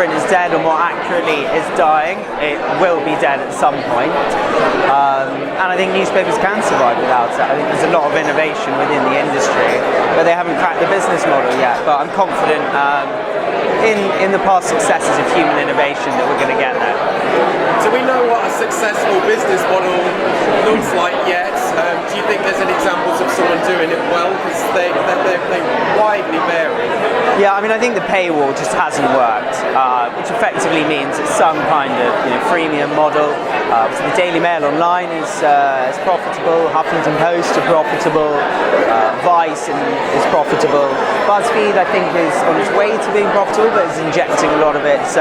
print is dead, or more accurately, is dying. It will be dead at some point. And I think newspapers can survive without it. I think there's a lot of innovation within the industry, but they haven't cracked the business model yet. But I'm confident in the past successes of human innovation that we're going to get there. Do we know what a successful business model looks like yet? Do you think there's any examples of someone doing it well? Because they widely vary. Yeah, I mean, I think the paywall just hasn't worked, which effectively means it's some kind of freemium model. So the Daily Mail online is profitable, Huffington Post are profitable, Vice is profitable. BuzzFeed, I think, is on its way to being profitable, but is injecting a lot of its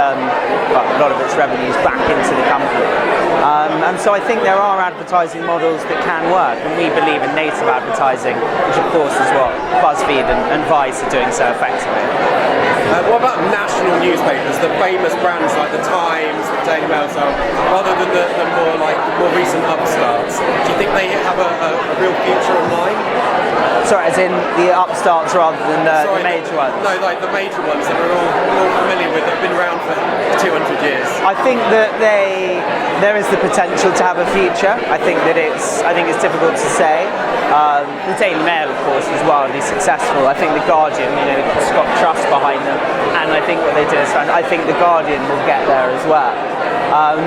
revenues back into the company. And so I think there are advertising models that can work, and we believe in native advertising, which of course is what BuzzFeed and Vice are doing so effectively. What about national newspapers, the famous brands like the Times, the Daily Mail, rather than the more recent upstarts? Do you think they have a real future online? Sorry, as in the upstarts rather than the major ones? No, like the major ones that we're all familiar with, that have been around for 200 years. I think that there is the potential to have a future. I think it's difficult to say. The Daily Mail, of course, was wildly successful. I think the Guardian, it's got trust behind them, and I think what they did is I think the Guardian will get there as well.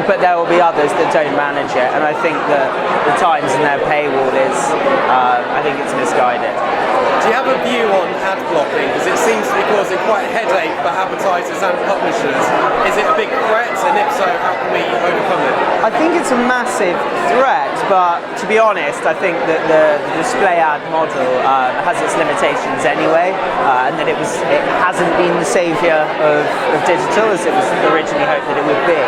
But there will be others that don't manage it, and I think that the Times and their paywall is, I think it's misguided. Do you have a view on ad blocking? Because it seems to be causing quite a headache for advertisers and publishers. Is it a big threat, and if so, how can we overcome it? I think it's a massive threat, but to be honest, I think that the display ad model has its limitations anyway, and that it hasn't been the saviour of digital as it was originally hoped that it would be.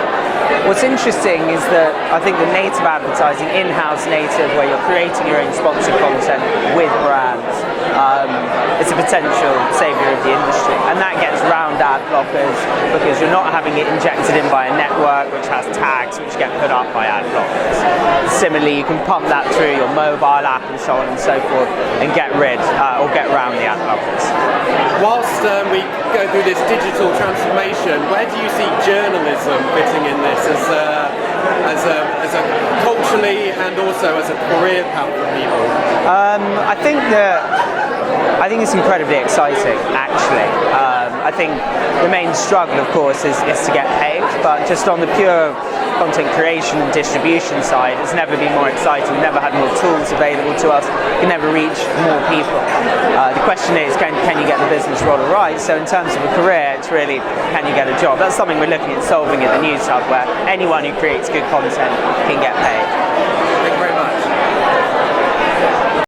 What's interesting is that I think the native advertising, in-house native, where you're creating your own sponsored content with brands, it's a potential saviour of the industry, and that gets round ad blockers because you're not having it injected in by a network which has tags which get put up by ad blockers. Similarly, you can pump that through your mobile app and so on and so forth and get rid or get round the ad blockers. Whilst we go through this digital transformation, where do you see journalism fitting in this as a culturally and also as a career path for people? I think it's incredibly exciting, actually. I think the main struggle, of course, is to get paid, but just on the pure content creation and distribution side, it's never been more exciting. We've never had more tools available to us. We can never reach more people. The question is, can you get the business model right? So in terms of a career, it's really, can you get a job? That's something we're looking at solving at the News Hub, where anyone who creates good content can get paid.